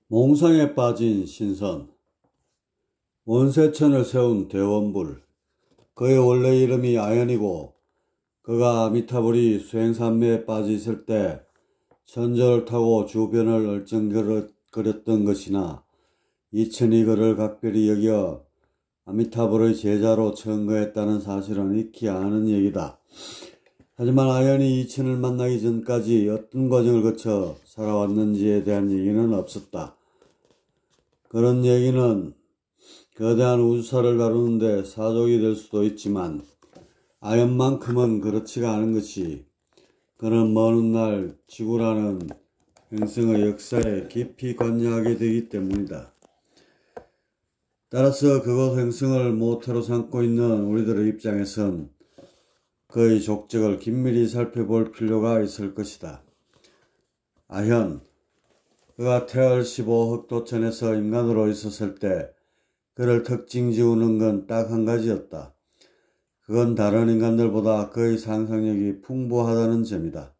몽상에 빠진 신선. 원세천을 세운 대원불. 그의 원래 이름이 아연이고 그가 아미타불이 수행산매에 빠져 있을 때 천저를 타고 주변을 얼쩡거렸던 것이나 이천이 그를 각별히 여겨 아미타불의 제자로 청거했다는 사실은 익히 아는 얘기다. 하지만 아연이 이천을 만나기 전까지 어떤 과정을 거쳐 살아왔는지에 대한 얘기는 없었다. 그런 얘기는 거대한 우주사를 다루는데 사족이 될 수도 있지만 아연만큼은 그렇지가 않은 것이 그는 먼 훗날 지구라는 행성의 역사에 깊이 관여하게 되기 때문이다. 따라서 그곳 행성을 모태로 삼고 있는 우리들의 입장에선 그의 족적을 긴밀히 살펴볼 필요가 있을 것이다. 아현, 그가 태을 15흑도천에서 인간으로 있었을 때 그를 특징 지우는 건 딱 한 가지였다. 그건 다른 인간들보다 그의 상상력이 풍부하다는 점이다.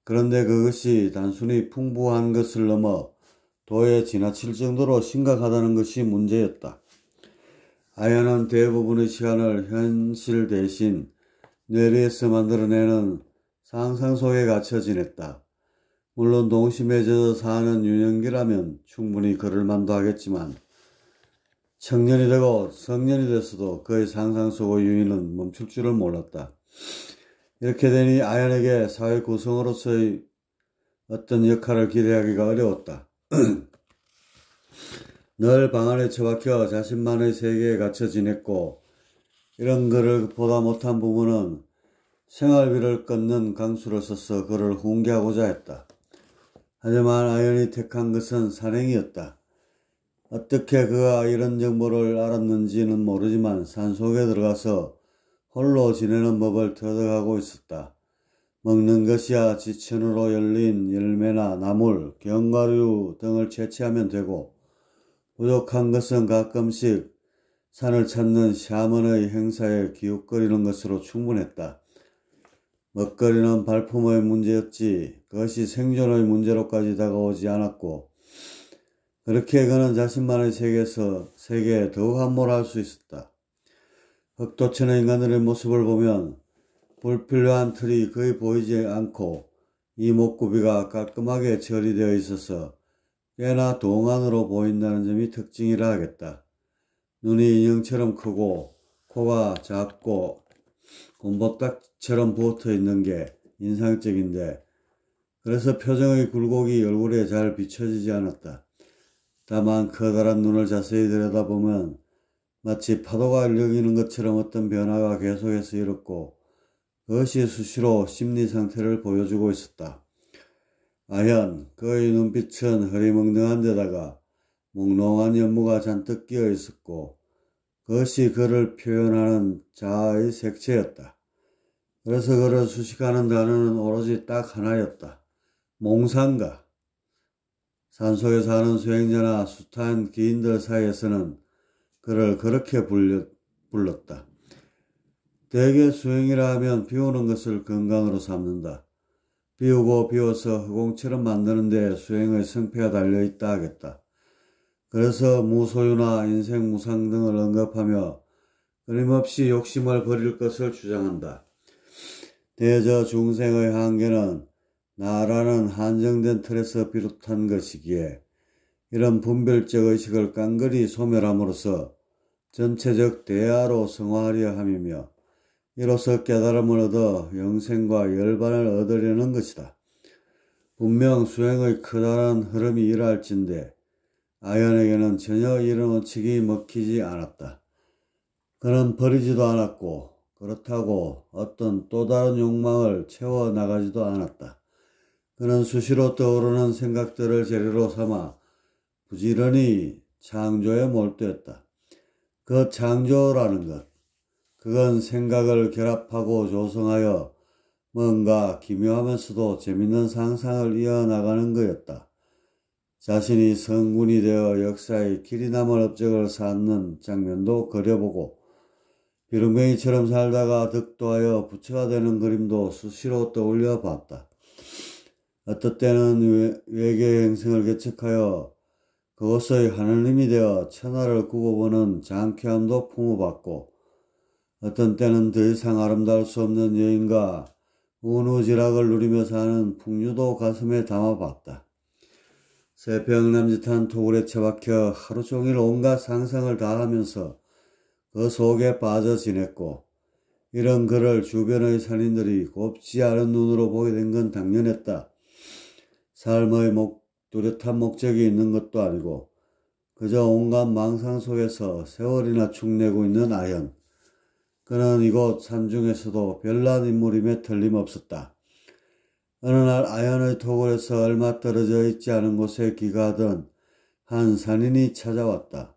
그런데 그것이 단순히 풍부한 것을 넘어 도에 지나칠 정도로 심각하다는 것이 문제였다. 아연은 대부분의 시간을 현실 대신 뇌리에서 만들어내는 상상 속에 갇혀 지냈다. 물론 동심에 젖어 사는 유년기라면 충분히 그럴 만도 하겠지만 청년이 되고 성년이 됐어도 그의 상상 속의 유인은 멈출 줄을 몰랐다. 이렇게 되니 아연에게 사회 구성으로서의 어떤 역할을 기대하기가 어려웠다. 늘 방 안에 처박혀 자신만의 세계에 갇혀 지냈고 이런 그를 보다 못한 부모는 생활비를 끊는 강수를 써서 그를 훈계하고자 했다. 하지만 아연이 택한 것은 산행이었다. 어떻게 그가 이런 정보를 알았는지는 모르지만 산속에 들어가서 홀로 지내는 법을 터득하고 있었다. 먹는 것이야 지천으로 열린 열매나 나물, 견과류 등을 채취하면 되고 부족한 것은 가끔씩 산을 찾는 샤먼의 행사에 기웃거리는 것으로 충분했다. 먹거리는 발품의 문제였지 그것이 생존의 문제로까지 다가오지 않았고 그렇게 그는 자신만의 세계에 더욱 함몰할 수 있었다. 흑도천의 인간들의 모습을 보면 불필요한 틀이 거의 보이지 않고 이목구비가 깔끔하게 처리되어 있어서 꽤나 동안으로 보인다는 점이 특징이라 하겠다. 눈이 인형처럼 크고 코가 작고 곰보딱처럼 부어져 있는 게 인상적인데 그래서 표정의 굴곡이 얼굴에 잘 비춰지지 않았다. 다만 커다란 눈을 자세히 들여다보면 마치 파도가 일렁이는 것처럼 어떤 변화가 계속해서 일었고 그것이 수시로 심리 상태를 보여주고 있었다. 아현, 그의 눈빛은 흐리멍덩한 데다가 몽롱한 연무가 잔뜩 끼어 있었고 그것이 그를 표현하는 자아의 색채였다. 그래서 그를 수식하는 단어는 오로지 딱 하나였다. 몽상가. 산속에 사는 수행자나 숱한 기인들 사이에서는 그를 그렇게 불렀다. 대개 수행이라 하면 비우는 것을 건강으로 삼는다. 비우고 비워서 허공처럼 만드는데 수행의 성패가 달려있다 하겠다. 그래서 무소유나 인생 무상 등을 언급하며 끊임없이 욕심을 버릴 것을 주장한다. 대저 중생의 한계는 나라는 한정된 틀에서 비롯한 것이기에 이런 분별적 의식을 깡그리 소멸함으로써 전체적 대야로 성화하려 함이며 이로써 깨달음을 얻어 영생과 열반을 얻으려는 것이다. 분명 수행의 커다란 흐름이 일할진데 아연에게는 전혀 이런 원칙이 먹히지 않았다. 그는 버리지도 않았고 그렇다고 어떤 또 다른 욕망을 채워나가지도 않았다. 그는 수시로 떠오르는 생각들을 재료로 삼아 부지런히 창조에 몰두했다. 그 창조라는 것, 그건 생각을 결합하고 조성하여 뭔가 기묘하면서도 재밌는 상상을 이어나가는 거였다. 자신이 성군이 되어 역사의 길이 남을 업적을 쌓는 장면도 그려보고 비룡뱅이처럼 살다가 득도하여 부처가 되는 그림도 수시로 떠올려 봤다. 어떨 때는 외계의 행성을 개척하여 그곳의 하느님이 되어 천하를 굽어보는 장쾌함도 품어봤고 어떤 때는 더 이상 아름다울 수 없는 여인과 운우지락을 누리며 사는 풍류도 가슴에 담아봤다. 새벽남짓한 토굴에 처박혀 하루 종일 온갖 상상을 다하면서 그 속에 빠져 지냈고 이런 그를 주변의 산인들이 곱지 않은 눈으로 보게 된 건 당연했다. 삶의 뚜렷한 목적이 있는 것도 아니고 그저 온갖 망상 속에서 세월이나 축내고 있는 아현. 그는 이곳 산중에서도 별난 인물임에 틀림없었다. 어느 날 아현의 토굴에서 얼마 떨어져 있지 않은 곳에 귀가하던 한 산인이 찾아왔다.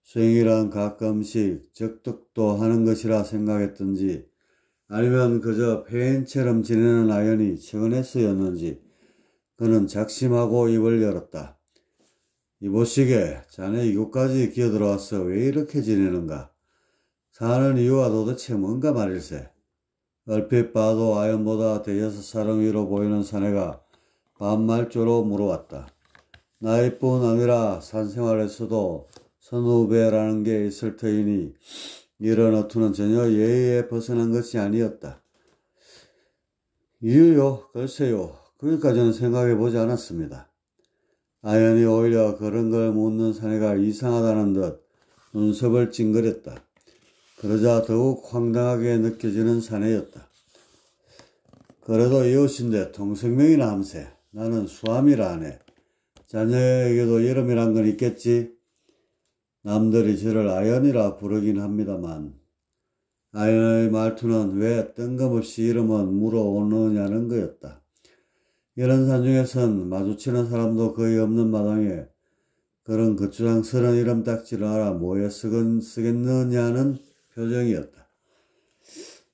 수행이란 가끔씩 적득도 하는 것이라 생각했던지 아니면 그저 폐인처럼 지내는 아현이 최근에서였는지 그는 작심하고 입을 열었다. 이보시게, 자네 이곳까지 기어들어와서 왜 이렇게 지내는가? 사는 이유가 도대체 뭔가 말일세. 얼핏 봐도 아연보다 대여섯 사람 위로 보이는 사내가 반말조로 물어왔다. 나이뿐 아니라 산생활에서도 선후배라는 게 있을 터이니 이런 어투는 전혀 예의에 벗어난 것이 아니었다. 이유요? 글쎄요. 거기까지는 생각해보지 않았습니다. 아연이 오히려 그런 걸 묻는 사내가 이상하다는 듯 눈썹을 찡그렸다. 그러자 더욱 황당하게 느껴지는 사내였다. 그래도 이웃인데 동생명이나 함세. 나는 수암이라 하네. 자네에게도 이름이란 건 있겠지? 남들이 저를 아연이라 부르긴 합니다만 아연의 말투는 왜 뜬금없이 이름은 물어오느냐는 거였다. 이런 산중에선 마주치는 사람도 거의 없는 마당에 그런 거추장스런 이름 딱지를 알아 뭐에 쓰겠느냐는 표정이었다.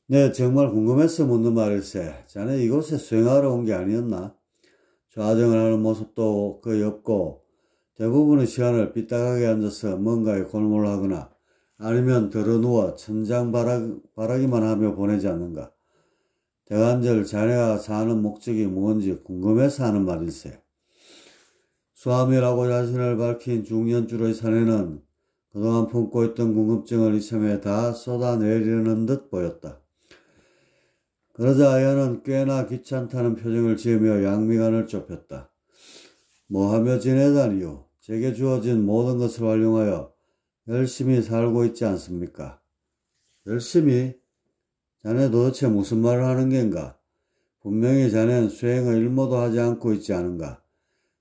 네, 정말 궁금해서 묻는 말일세. 자네 이곳에 수행하러 온 게 아니었나? 좌정을 하는 모습도 거의 없고 대부분의 시간을 삐딱하게 앉아서 뭔가에 골몰을 하거나 아니면 들어누워 천장바라기만 하며 보내지 않는가? 대간절 자네가 사는 목적이 뭔지 궁금해서 하는 말일세. 수암이라고 자신을 밝힌 중년줄의 사내는 그동안 품고 있던 궁금증을 이참에 다 쏟아내리는 듯 보였다. 그러자 아연은 꽤나 귀찮다는 표정을 지으며 양미간을 좁혔다. 뭐하며 지내다니요? 제게 주어진 모든 것을 활용하여 열심히 살고 있지 않습니까? 열심히? 자네 도대체 무슨 말을 하는 겐가? 분명히 자네는 수행을 일모도 하지 않고 있지 않은가?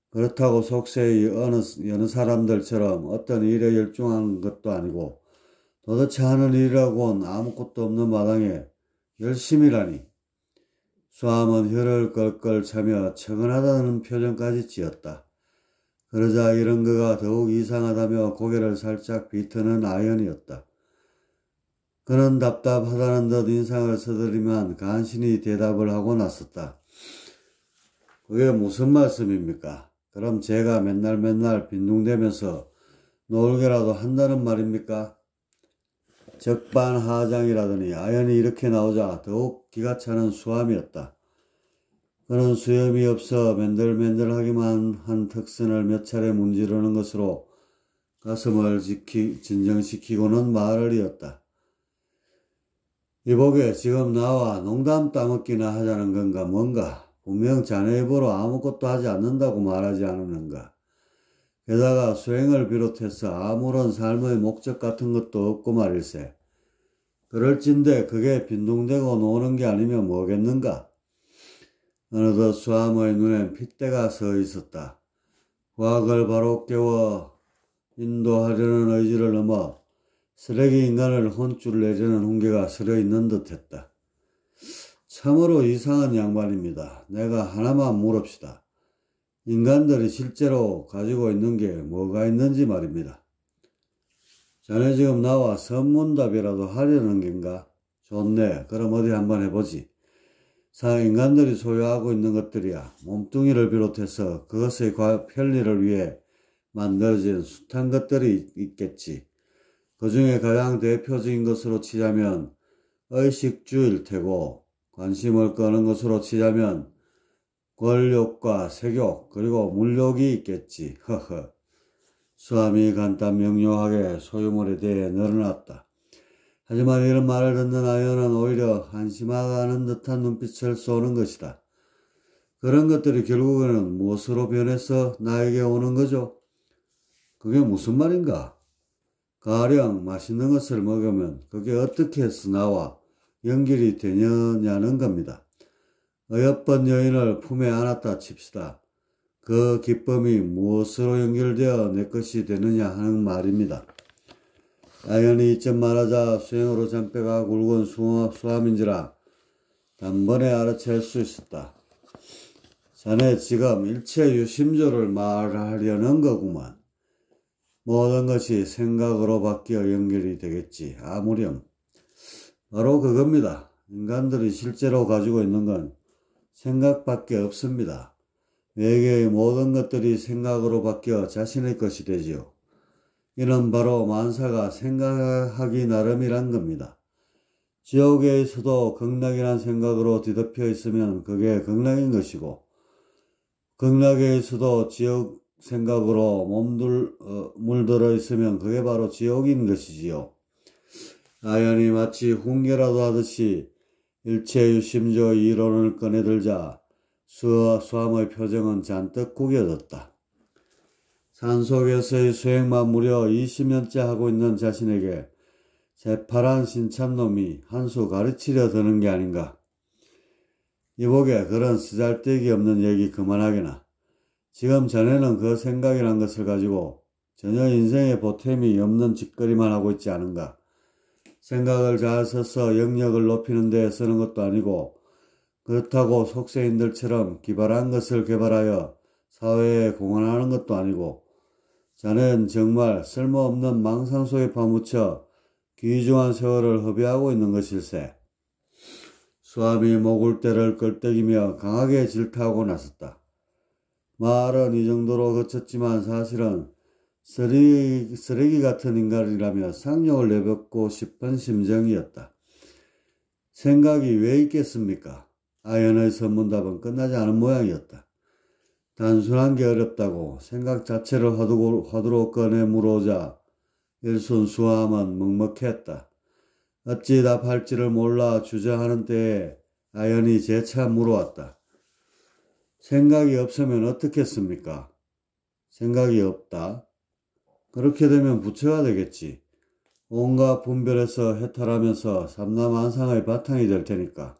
그렇다고 속세의 여느 사람들처럼 어떤 일에 열중한 것도 아니고 도대체 하는 일이라고는 아무것도 없는 마당에 열심히라니. 수암은 혀를 껄껄 차며 청은하다는 표정까지 지었다. 그러자 이런 그가 더욱 이상하다며 고개를 살짝 비트는 아연이었다. 그는 답답하다는 듯 인상을 쓰더니만 간신히 대답을 하고 나섰다. 그게 무슨 말씀입니까? 그럼 제가 맨날 빈둥대면서 놀게라도 한다는 말입니까? 적반하장이라더니 아연이 이렇게 나오자 더욱 기가 차는 수암이었다. 그는 수염이 없어 맨들맨들하기만 한 턱선을 몇 차례 문지르는 것으로 가슴을 진정시키고는 말을 이었다. 이보게, 지금 나와 농담 따먹기나 하자는 건가 뭔가? 분명 자네 입으로 아무것도 하지 않는다고 말하지 않았는가? 게다가 수행을 비롯해서 아무런 삶의 목적 같은 것도 없고 말일세. 그럴진데 그게 빈둥대고 노는 게 아니면 뭐겠는가? 어느덧 수암의 눈엔 핏대가 서 있었다. 과학을 바로 깨워 인도하려는 의지를 넘어 쓰레기 인간을 혼쭐 내려는 훈계가 서려 있는 듯했다. 참으로 이상한 양반입니다. 내가 하나만 물읍시다. 인간들이 실제로 가지고 있는 게 뭐가 있는지 말입니다. 자네 지금 나와 선문답이라도 하려는 겐가? 좋네. 그럼 어디 한번 해보지. 인간들이 소유하고 있는 것들이야 몸뚱이를 비롯해서 그것의 편리를 위해 만들어진 숱한 것들이 있겠지. 그 중에 가장 대표적인 것으로 치자면 의식주일 테고 관심을 끄는 것으로 치자면 권력과 세욕 그리고 물욕이 있겠지. 허허. 수암이 간단 명료하게 소유물에 대해 늘어놨다. 하지만 이런 말을 듣는 아연은 오히려 한심하다는 듯한 눈빛을 쏘는 것이다. 그런 것들이 결국에는 무엇으로 변해서 나에게 오는 거죠? 그게 무슨 말인가? 가령 맛있는 것을 먹으면 그게 어떻게 해서 나와 연결이 되느냐는 겁니다. 어여쁜 여인을 품에 안았다 칩시다. 그 기쁨이 무엇으로 연결되어 내 것이 되느냐 하는 말입니다. 아연이 이쯤 말하자 수행으로 잔뼈가 굵은 수암인지라 단번에 알아챌 수 있었다. 자네 지금 일체유심조를 말하려는 거구만. 모든 것이 생각으로 바뀌어 연결이 되겠지. 아무렴. 바로 그겁니다. 인간들이 실제로 가지고 있는 건 생각밖에 없습니다. 외계의 모든 것들이 생각으로 바뀌어 자신의 것이 되지요. 이는 바로 만사가 생각하기 나름이란 겁니다. 지옥에서도 극락이란 생각으로 뒤덮여 있으면 그게 극락인 것이고, 극락에서도 지옥 생각으로 물들어 있으면 그게 바로 지옥인 것이지요. 아연이 마치 훈계라도 하듯이 일체유심조 이론을 꺼내들자 수암의 표정은 잔뜩 구겨졌다. 산속에서의 수행만 무려 20년째 하고 있는 자신에게 새파란 신참놈이 한 수 가르치려 드는 게 아닌가. 이보게 그런 쓰잘데기 없는 얘기 그만하게나. 지금 자네는 그 생각이란 것을 가지고 전혀 인생의 보탬이 없는 짓거리만 하고 있지 않은가. 생각을 잘 써서 영역을 높이는 데 쓰는 것도 아니고, 그렇다고 속세인들처럼 기발한 것을 개발하여 사회에 공헌하는 것도 아니고, 자네는 정말 쓸모없는 망상 속에 파묻혀 귀중한 세월을 허비하고 있는 것일세. 수암이 목울대를 끌떡이며 강하게 질타하고 나섰다. 말은 이 정도로 거쳤지만 사실은 쓰레기 같은 인간이라며 상용을 내뱉고 싶은 심정이었다. 생각이 왜 있겠습니까? 아연의 선문답은 끝나지 않은 모양이었다. 단순한 게 어렵다고 생각 자체를 화두로 꺼내 물어오자 일순 수암은 먹먹했다. 어찌 답할지를 몰라 주저하는 때에 아연이 재차 물어왔다. 생각이 없으면 어떻겠습니까? 생각이 없다. 그렇게 되면 부처가 되겠지. 온갖 분별에서 해탈하면서 삼라만상의 바탕이 될 테니까.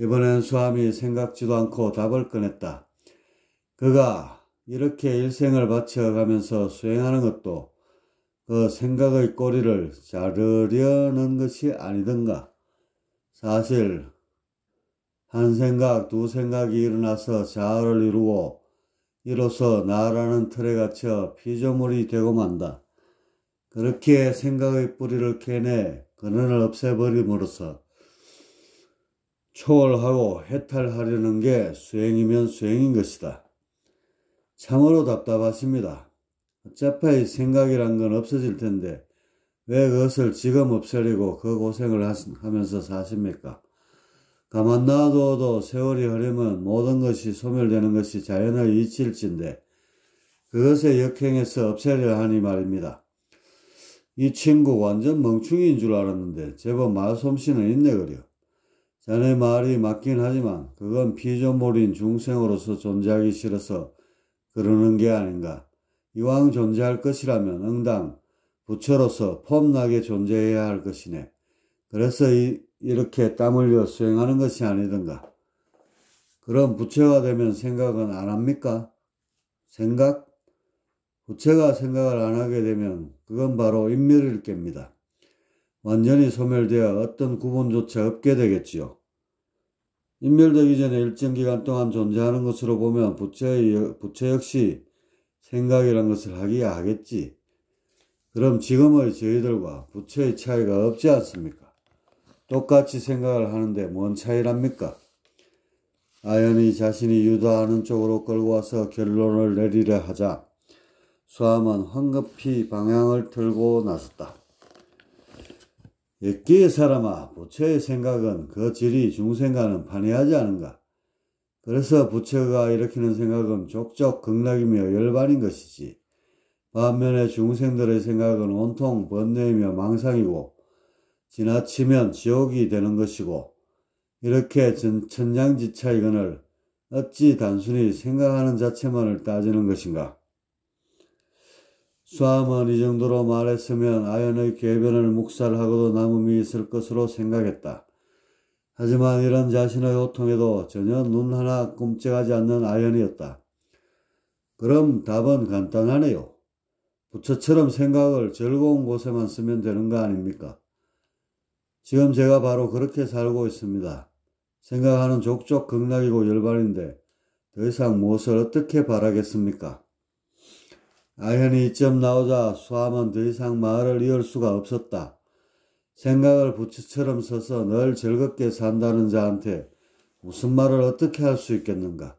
이번엔 수암이 생각지도 않고 답을 꺼냈다. 그가 이렇게 일생을 바쳐가면서 수행하는 것도 그 생각의 꼬리를 자르려는 것이 아니던가. 사실 한 생각, 두 생각이 일어나서 자아를 이루고 이로써 나라는 틀에 갇혀 피조물이 되고 만다. 그렇게 생각의 뿌리를 캐내 근원을 없애버림으로써 초월하고 해탈하려는 게 수행이면 수행인 것이다. 참으로 답답하십니다. 어차피 생각이란 건 없어질 텐데 왜 그것을 지금 없애려고 그 고생을 하면서 사십니까? 가만 놔둬도 세월이 흐르면 모든 것이 소멸되는 것이 자연의 이치일진데 그것에 역행해서 없애려 하니 말입니다. 이 친구 완전 멍충이인 줄 알았는데 제법 말솜씨는 있네 그려. 자네 말이 맞긴 하지만 그건 피조물인 중생으로서 존재하기 싫어서 그러는 게 아닌가. 이왕 존재할 것이라면 응당 부처로서 폼나게 존재해야 할 것이네. 그래서 이렇게 땀 흘려 수행하는 것이 아니던가. 그럼 부처가 되면 생각은 안 합니까? 생각? 부처가 생각을 안 하게 되면 그건 바로 인멸일 겁니다. 완전히 소멸되어 어떤 구분조차 없게 되겠지요. 인멸되기 전에 일정 기간 동안 존재하는 것으로 보면 부처 역시 생각이란 것을 하기야 하겠지. 그럼 지금의 저희들과 부처의 차이가 없지 않습니까? 똑같이 생각을 하는데 뭔 차이랍니까? 아연이 자신이 유도하는 쪽으로 끌고 와서 결론을 내리려 하자 수암은 황급히 방향을 틀고 나섰다. 옛기의 사람아, 부처의 생각은 그 질이 중생과는 판이하지 않은가? 그래서 부처가 일으키는 생각은 족족 극락이며 열반인 것이지. 반면에 중생들의 생각은 온통 번뇌이며 망상이고 지나치면 지옥이 되는 것이고, 이렇게 천냥지차이거늘 어찌 단순히 생각하는 자체만을 따지는 것인가? 수암은 이 정도로 말했으면 아연의 궤변을 묵살하고도 남음이 있을 것으로 생각했다. 하지만 이런 자신의 호통에도 전혀 눈 하나 끔찍하지 않는 아연이었다. 그럼 답은 간단하네요. 부처처럼 생각을 즐거운 곳에만 쓰면 되는 거 아닙니까? 지금 제가 바로 그렇게 살고 있습니다. 생각하는 족족 극락이고 열반인데 더 이상 무엇을 어떻게 바라겠습니까? 아현이 이쯤 나오자 수암은 더 이상 말을 이을 수가 없었다. 생각을 부처처럼 써서 늘 즐겁게 산다는 자한테 무슨 말을 어떻게 할 수 있겠는가?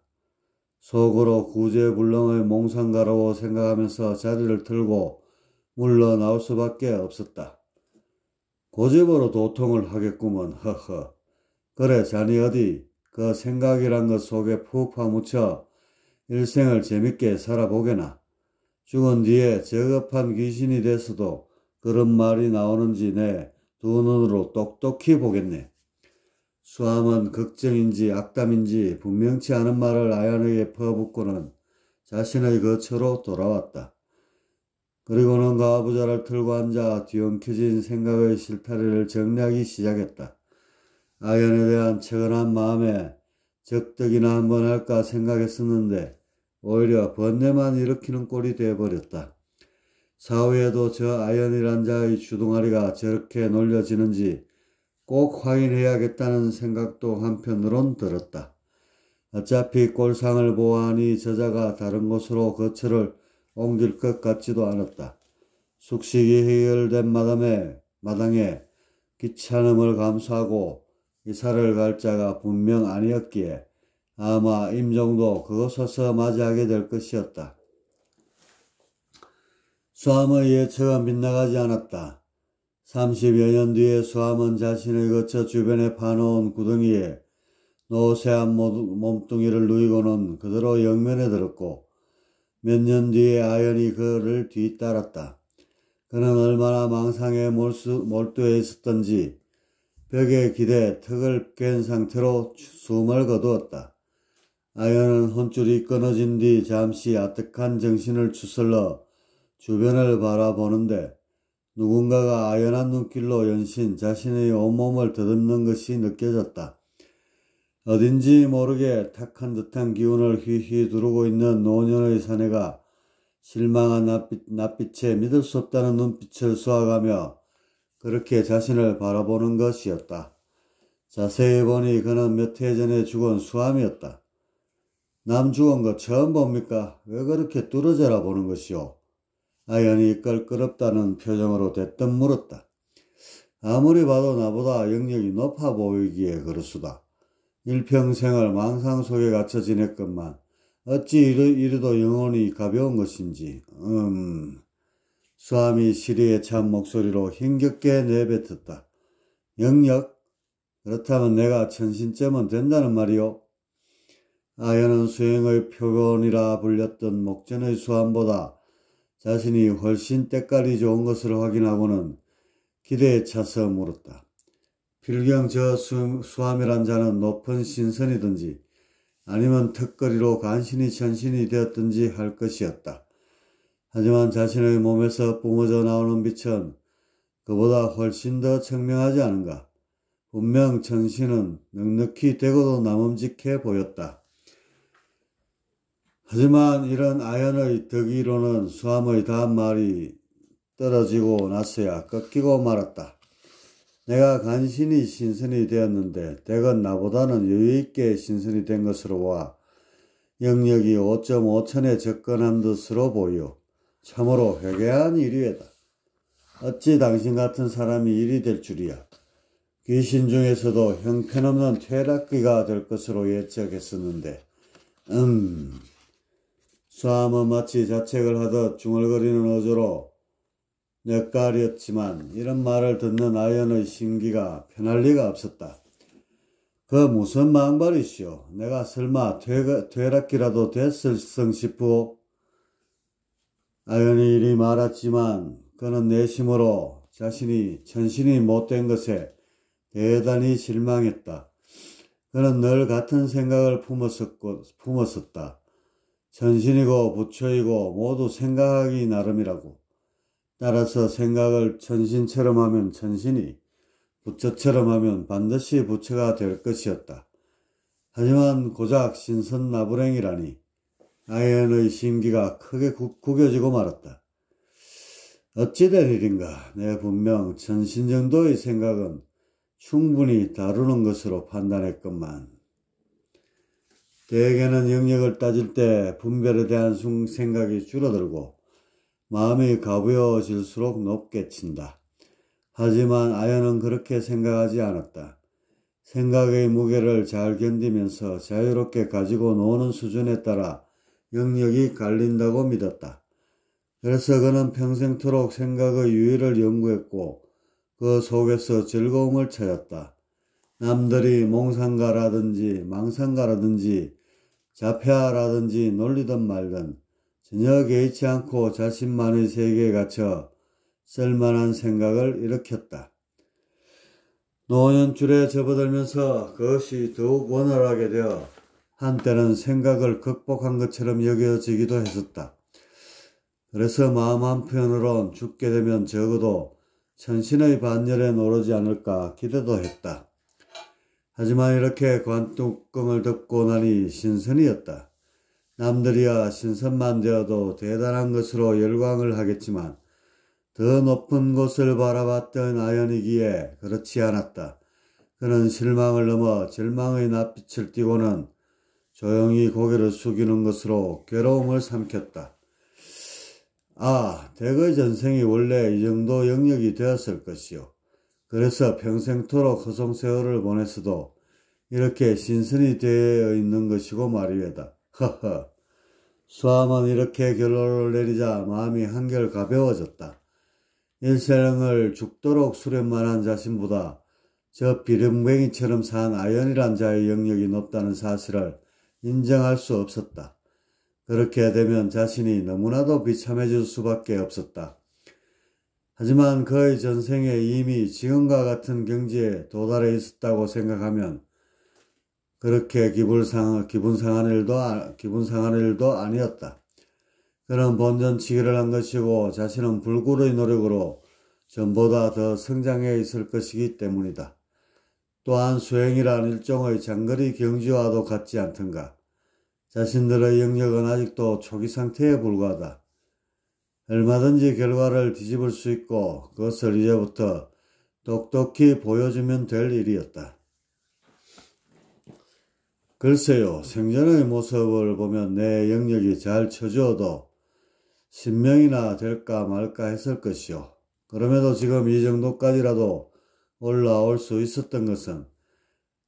속으로 구제불능의 몽상가라고 생각하면서 자리를 틀고 물러나올 수밖에 없었다. 고집으로 도통을 하겠구먼. 허허. 그래, 자네 어디 그 생각이란 것 속에 푹 파묻혀 일생을 재밌게 살아보게나. 죽은 뒤에 저급한 귀신이 돼서도 그런 말이 나오는지 내 두 눈으로 똑똑히 보겠네. 수암은 걱정인지 악담인지 분명치 않은 말을 아연에게 퍼붓고는 자신의 거처로 돌아왔다. 그리고는 가부좌를 틀고 앉아 뒤엉켜진 생각의 실타래를 정리하기 시작했다. 아연에 대한 채근한 마음에 적덕이나 한번 할까 생각했었는데 오히려 번뇌만 일으키는 꼴이 되어버렸다. 사후에도 저 아연이란 자의 주둥아리가 저렇게 놀려지는지 꼭 확인해야겠다는 생각도 한편으론 들었다. 어차피 꼴상을 보아하니 저자가 다른 곳으로 거처를 옮길 것 같지도 않았다. 숙식이 해결된 마당에 귀찮음을 감수하고 이사를 갈 자가 분명 아니었기에 아마 임종도 그곳에서 맞이하게 될 것이었다. 수암의 예측은 빗나가지 않았다. 30여 년 뒤에 수암은 자신의 거처 주변에 파놓은 구덩이에 노쇠한 몸뚱이를 누이고는 그대로 영면에 들었고 몇 년 뒤에 아연이 그를 뒤따랐다. 그는 얼마나 망상에 몰두해 있었던지 벽에 기대 턱을 깬 상태로 숨을 거두었다. 아연은 혼줄이 끊어진 뒤 잠시 아득한 정신을 추슬러 주변을 바라보는데 누군가가 아연한 눈길로 연신 자신의 온몸을 더듬는 것이 느껴졌다. 어딘지 모르게 탁한 듯한 기운을 휘휘 두르고 있는 노년의 사내가 실망한 낯빛에 믿을 수 없다는 눈빛을 쏘아가며 그렇게 자신을 바라보는 것이었다. 자세히 보니 그는 몇 해 전에 죽은 수암이었다. 남 죽은 거 처음 봅니까? 왜 그렇게 뚫어져라 보는 것이오? 아연이 껄끄럽다는 표정으로 대뜸 물었다. 아무리 봐도 나보다 영역이 높아 보이기에 그렇수다. 일평생을 망상 속에 갇혀 지냈건만 어찌 이리도 영혼이 가벼운 것인지. 수암이 시리에 찬 목소리로 힘겹게 내뱉었다. 영역? 그렇다면 내가 천신점은 된다는 말이오? 아연은 수행의 표본이라 불렸던 목전의 수암보다 자신이 훨씬 때깔이 좋은 것을 확인하고는 기대에 차서 물었다. 필경 저 수암이란 자는 높은 신선이든지 아니면 턱걸이로 간신히 천신이 되었든지 할 것이었다. 하지만 자신의 몸에서 뿜어져 나오는 빛은 그보다 훨씬 더 청명하지 않은가. 분명 천신은 넉넉히 되고도 남음직해 보였다. 하지만 이런 아연의 덕의로는 수암의 다음 말이 떨어지고 나서야 꺾이고 말았다. 내가 간신히 신선이 되었는데 대건 나보다는 여유있게 신선이 된 것으로 보아 영역이 5.5천에 접근한 듯으로 보이오. 참으로 회개한 일이외다. 어찌 당신 같은 사람이 일이 될 줄이야. 귀신 중에서도 형편없는 퇴락귀가 될 것으로 예측했었는데. 수암은 마치 자책을 하듯 중얼거리는 어조로 뇌까렸지만 이런 말을 듣는 아연의 심기가 편할 리가 없었다. 그 무슨 망발이시오. 내가 설마 퇴락기라도 됐을성 싶으오? 아연이 이리 말했지만 그는 내심으로 자신이 천신이 못된 것에 대단히 실망했다. 그는 늘 같은 생각을 품었었다. 천신이고 부처이고 모두 생각하기 나름이라고. 따라서 생각을 천신처럼 하면 천신이, 부처처럼 하면 반드시 부처가 될 것이었다. 하지만 고작 신선나불행이라니 아연의 심기가 크게 구겨지고 말았다. 어찌된 일인가. 내 분명 천신 정도의 생각은 충분히 다루는 것으로 판단했건만. 대개는 영역을 따질 때 분별에 대한 생각이 줄어들고 마음이 가벼워질수록 높게 친다. 하지만 아연은 그렇게 생각하지 않았다. 생각의 무게를 잘 견디면서 자유롭게 가지고 노는 수준에 따라 영역이 갈린다고 믿었다. 그래서 그는 평생토록 생각의 유의를 연구했고 그 속에서 즐거움을 찾았다. 남들이 몽상가라든지 망상가라든지 자폐아라든지 놀리든 말든 전혀 개의치 않고 자신만의 세계에 갇혀 쓸만한 생각을 일으켰다. 노년줄에 접어들면서 그것이 더욱 원활하게 되어 한때는 생각을 극복한 것처럼 여겨지기도 했었다. 그래서 마음 한편으론 죽게 되면 적어도 천신의 반열에 오르지 않을까 기대도 했다. 하지만 이렇게 관뚜껑을 덮고 나니 신선이었다. 남들이야 신선만 되어도 대단한 것으로 열광을 하겠지만 더 높은 곳을 바라봤던 아연이기에 그렇지 않았다. 그는 실망을 넘어 절망의 낯빛을 띠고는 조용히 고개를 숙이는 것으로 괴로움을 삼켰다. 대거의 전생이 원래 이 정도 영역이 되었을 것이요. 그래서 평생토록 허송세월을 보냈어도 이렇게 신선이 되어 있는 것이고 말이외다. 허허. 수암은 이렇게 결론을 내리자 마음이 한결 가벼워졌다. 일생을 죽도록 수련만한 자신보다 저 비름뱅이처럼 산 아연이란 자의 영역이 높다는 사실을 인정할 수 없었다. 그렇게 되면 자신이 너무나도 비참해질 수밖에 없었다. 하지만 그의 전생에 이미 지금과 같은 경지에 도달해 있었다고 생각하면 그렇게 기분 상한 일도 아니었다. 그는 본전치기를 한 것이고 자신은 불굴의 노력으로 전보다 더 성장해 있을 것이기 때문이다. 또한 수행이란 일종의 장거리 경지와도 같지 않던가. 자신들의 영역은 아직도 초기 상태에 불과하다. 얼마든지 결과를 뒤집을 수 있고 그것을 이제부터 똑똑히 보여주면 될 일이었다. 글쎄요, 생전의 모습을 보면 내 영역이 잘 쳐주어도 10명이나 될까 말까 했을 것이요. 그럼에도 지금 이 정도까지라도 올라올 수 있었던 것은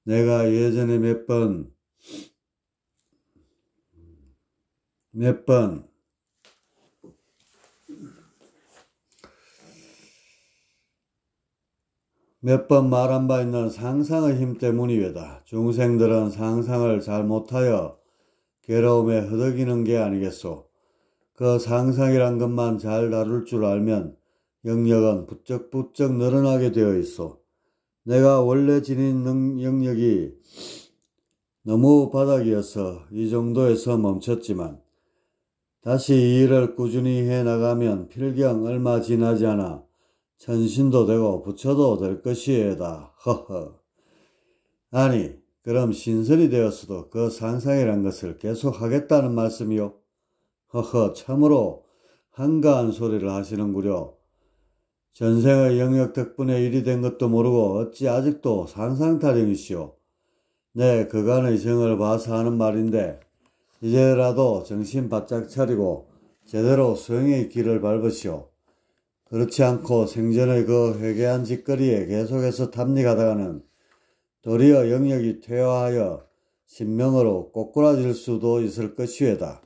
내가 예전에 몇 번 말한 바 있는 상상의 힘 때문이외다. 중생들은 상상을 잘 못하여 괴로움에 허덕이는 게 아니겠소. 그 상상이란 것만 잘 다룰 줄 알면 영역은 부쩍부쩍 늘어나게 되어 있어. 내가 원래 지닌 영역이 너무 바닥이어서 이 정도에서 멈췄지만 다시 이 일을 꾸준히 해나가면 필경 얼마 지나지 않아 천신도 되고 부처도 될 것이에다. 허허. 아니, 그럼 신선이 되었어도 그 상상이란 것을 계속 하겠다는 말씀이요? 허허, 참으로 한가한 소리를 하시는구려. 전생의 영역 덕분에 일이 된 것도 모르고 어찌 아직도 상상 타령이시오. 네, 그간의 정을 봐서 하는 말인데 이제라도 정신 바짝 차리고 제대로 수행의 길을 밟으시오. 그렇지 않고 생전의 그 회개한 짓거리에 계속해서 탐닉하다가는 도리어 영역이 퇴화하여 신명으로 꼬꾸라질 수도 있을 것이외다.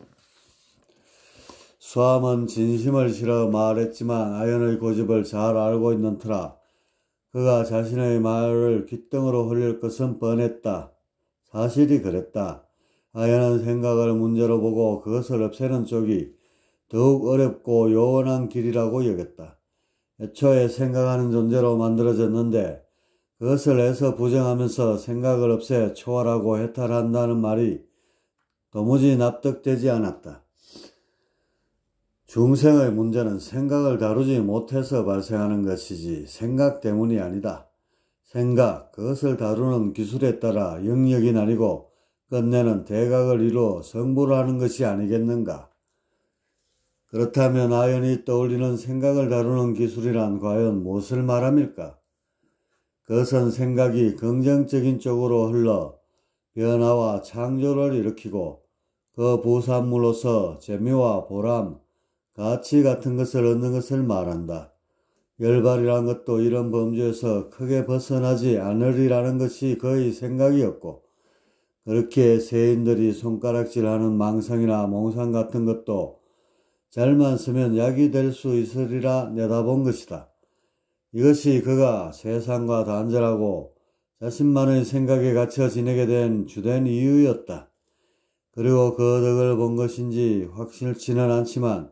수암은 진심을 실어 말했지만 아연의 고집을 잘 알고 있는 터라 그가 자신의 말을 귓등으로 흘릴 것은 뻔했다. 사실이 그랬다. 아연은 생각을 문제로 보고 그것을 없애는 쪽이 더욱 어렵고 요원한 길이라고 여겼다. 애초에 생각하는 존재로 만들어졌는데 그것을 애써 부정하면서 생각을 없애 초월하고 해탈한다는 말이 도무지 납득되지 않았다. 중생의 문제는 생각을 다루지 못해서 발생하는 것이지 생각 때문이 아니다. 생각, 그것을 다루는 기술에 따라 영역이 나뉘고 끝내는 대각을 이루어 성불을 하는 것이 아니겠는가? 그렇다면 아연이 떠올리는 생각을 다루는 기술이란 과연 무엇을 말함일까? 그것은 생각이 긍정적인 쪽으로 흘러 변화와 창조를 일으키고 그 부산물로서 재미와 보람, 가치 같은 것을 얻는 것을 말한다. 열발이란 것도 이런 범주에서 크게 벗어나지 않으리라는 것이 그의 생각이었고 그렇게 세인들이 손가락질하는 망상이나 몽상 같은 것도 잘만 쓰면 약이 될 수 있으리라 내다본 것이다. 이것이 그가 세상과 단절하고 자신만의 생각에 갇혀 지내게 된 주된 이유였다. 그리고 그 덕을 본 것인지 확실치는 않지만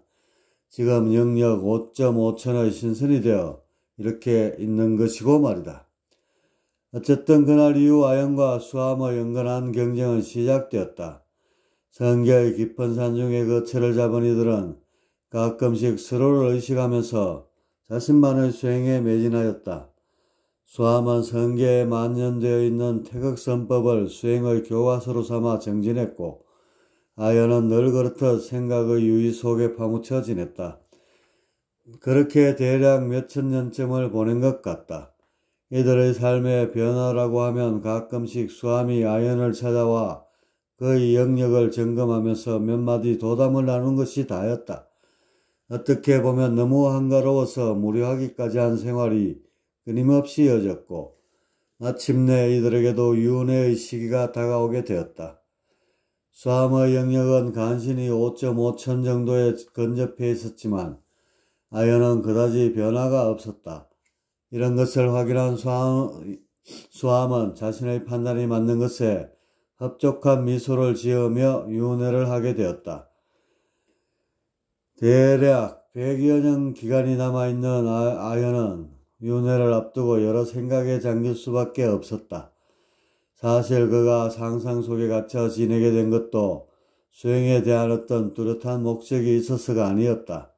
지금 영역 5.5천의 신선이 되어 이렇게 있는 것이고 말이다. 어쨌든 그날 이후 아연과 수암의 연근한 경쟁은 시작되었다. 성계의 깊은 산중에 거처를 잡은 이들은 가끔씩 서로를 의식하면서 자신만의 수행에 매진하였다. 수암은 성계에 만연되어 있는 태극선법을 수행의 교과서로 삼아 정진했고 아연은 늘 그렇듯 생각의 유의 속에 파묻혀 지냈다. 그렇게 대략 몇천 년쯤을 보낸 것 같다. 이들의 삶의 변화라고 하면 가끔씩 수암이 아연을 찾아와 그의 영역을 점검하면서 몇 마디 도담을 나눈 것이 다였다. 어떻게 보면 너무 한가로워서 무료하기까지 한 생활이 끊임없이 이어졌고 마침내 이들에게도 윤회의 시기가 다가오게 되었다. 수암의 영역은 간신히 5.5천 정도에 근접해 있었지만 아연은 그다지 변화가 없었다. 이런 것을 확인한 수암은 자신의 판단이 맞는 것에 흡족한 미소를 지으며 윤회를 하게 되었다. 대략 100여 년 기간이 남아있는 아연은 윤회를 앞두고 여러 생각에 잠길 수밖에 없었다. 사실 그가 상상 속에 갇혀 지내게 된 것도 수행에 대한 어떤 뚜렷한 목적이 있어서가 아니었다.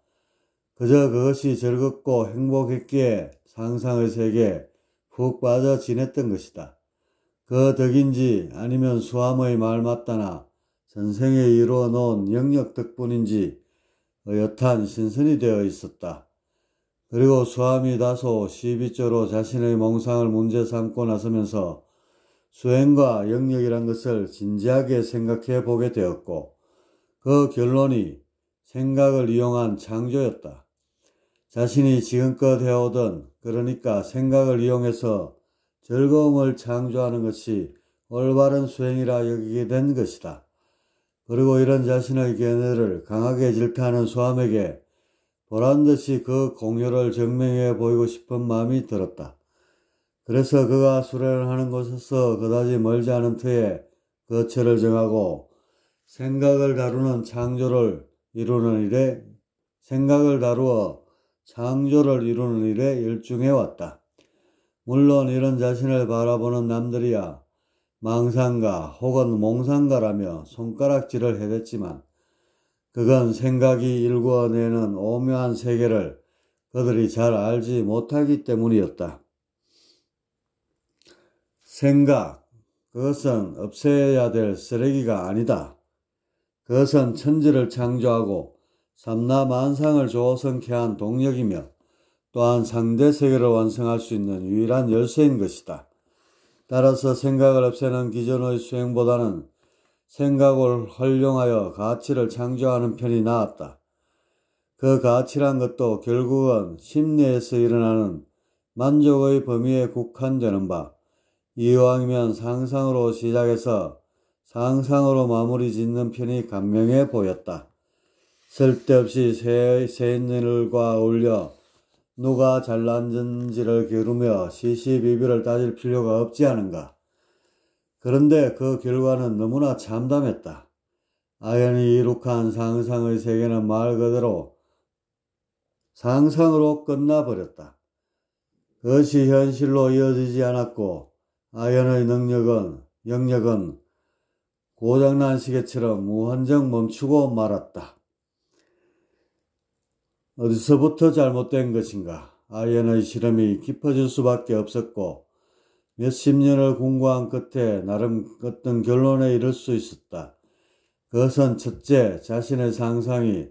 그저 그것이 즐겁고 행복했기에 상상의 세계에 푹 빠져 지냈던 것이다. 그 덕인지 아니면 수암의 말 맞다나 전생에 이루어 놓은 영역 덕분인지 여탄 신선이 되어 있었다. 그리고 수암이 다소 시비조로 자신의 몽상을 문제 삼고 나서면서 수행과 영역이란 것을 진지하게 생각해 보게 되었고 그 결론이 생각을 이용한 창조였다. 자신이 지금껏 해오던 그러니까 생각을 이용해서 즐거움을 창조하는 것이 올바른 수행이라 여기게 된 것이다. 그리고 이런 자신의 견해를 강하게 질타하는 수암에게 보란듯이 그 공효를 증명해 보이고 싶은 마음이 들었다. 그래서 그가 수련하는 곳에서 그다지 멀지 않은 터에 거처를 정하고 생각을 다루어 창조를 이루는 일에 열중해 왔다. 물론 이런 자신을 바라보는 남들이야 망상가 혹은 몽상가라며 손가락질을 해댔지만 그건 생각이 일구어내는 오묘한 세계를 그들이 잘 알지 못하기 때문이었다. 생각, 그것은 없애야 될 쓰레기가 아니다. 그것은 천지를 창조하고 삼라만상을 조성케 한 동력이며 또한 상대세계를 완성할 수 있는 유일한 열쇠인 것이다. 따라서 생각을 없애는 기존의 수행보다는 생각을 활용하여 가치를 창조하는 편이 나았다. 그 가치란 것도 결국은 심리에서 일어나는 만족의 범위에 국한되는 바 이왕이면 상상으로 시작해서 상상으로 마무리 짓는 편이 간명해 보였다. 쓸데없이 세인들과 어울려 누가 잘났는지를 겨루며 시시비비를 따질 필요가 없지 않은가. 그런데 그 결과는 너무나 참담했다. 아연이 이룩한 상상의 세계는 말 그대로 상상으로 끝나버렸다. 그것이 현실로 이어지지 않았고 아연의 영역은 고장난 시계처럼 무한정 멈추고 말았다. 어디서부터 잘못된 것인가? 아연의 실험이 깊어질 수밖에 없었고 몇십 년을 공부한 끝에 나름 어떤 결론에 이를 수 있었다. 그것은 첫째, 자신의 상상이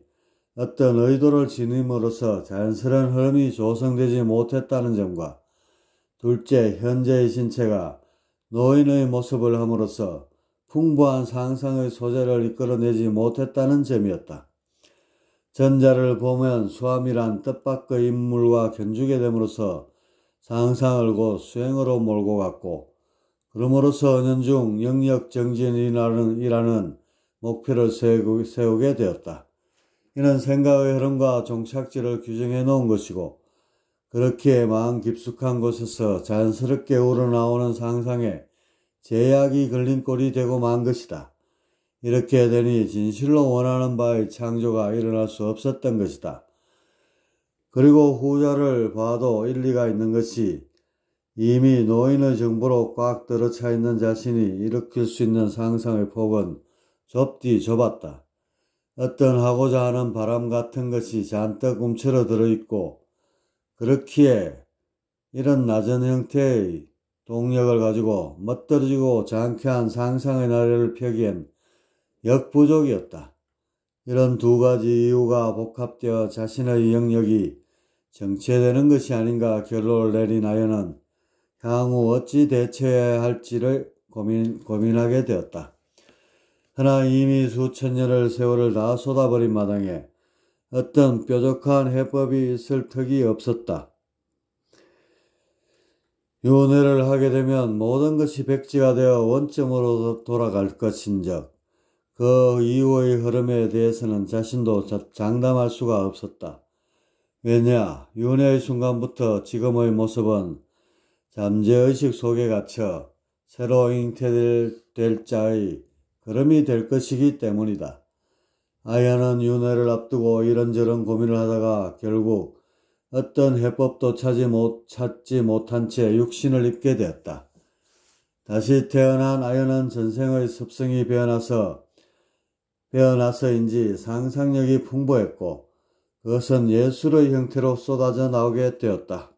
어떤 의도를 지님으로써 자연스러운 흐름이 조성되지 못했다는 점과 둘째, 현재의 신체가 노인의 모습을 함으로써 풍부한 상상의 소재를 이끌어내지 못했다는 점이었다. 전자를 보면 수암이란 뜻밖의 인물과 견주게 됨으로써 상상을 곧 수행으로 몰고 갔고 그럼으로써 은연중 영역 정진이라는 목표를 세우게 되었다. 이는 생각의 흐름과 종착지를 규정해 놓은 것이고 그렇게 마음 깊숙한 곳에서 자연스럽게 우러나오는 상상에 제약이 걸린 꼴이 되고 만 것이다. 이렇게 되니 진실로 원하는 바의 창조가 일어날 수 없었던 것이다. 그리고 후자를 봐도 일리가 있는 것이 이미 노인의 정보로 꽉 들어차 있는 자신이 일으킬 수 있는 상상의 폭은 좁디 좁았다. 어떤 하고자 하는 바람 같은 것이 잔뜩 움츠러 들어있고 그렇기에 이런 낮은 형태의 동력을 가지고 멋들어지고 장쾌한 상상의 나래를 펴기엔 역부족이었다. 이런 두 가지 이유가 복합되어 자신의 영역이 정체되는 것이 아닌가 결론을 내린 아연은 향후 어찌 대처해야 할지를 고민하게 되었다. 하나 이미 수천 년의 세월을 다 쏟아버린 마당에 어떤 뾰족한 해법이 있을 턱이 없었다. 윤회를 하게 되면 모든 것이 백지가 되어 원점으로 돌아갈 것인즉 그 이후의 흐름에 대해서는 자신도 장담할 수가 없었다. 왜냐, 윤회의 순간부터 지금의 모습은 잠재의식 속에 갇혀 새로 잉태될 자의 걸음이 될 것이기 때문이다. 아연은 윤회를 앞두고 이런저런 고민을 하다가 결국 어떤 해법도 찾지 못한 채 육신을 입게 되었다. 다시 태어난 아연은 전생의 습성이 배어나서인지 상상력이 풍부했고 그것은 예술의 형태로 쏟아져 나오게 되었다.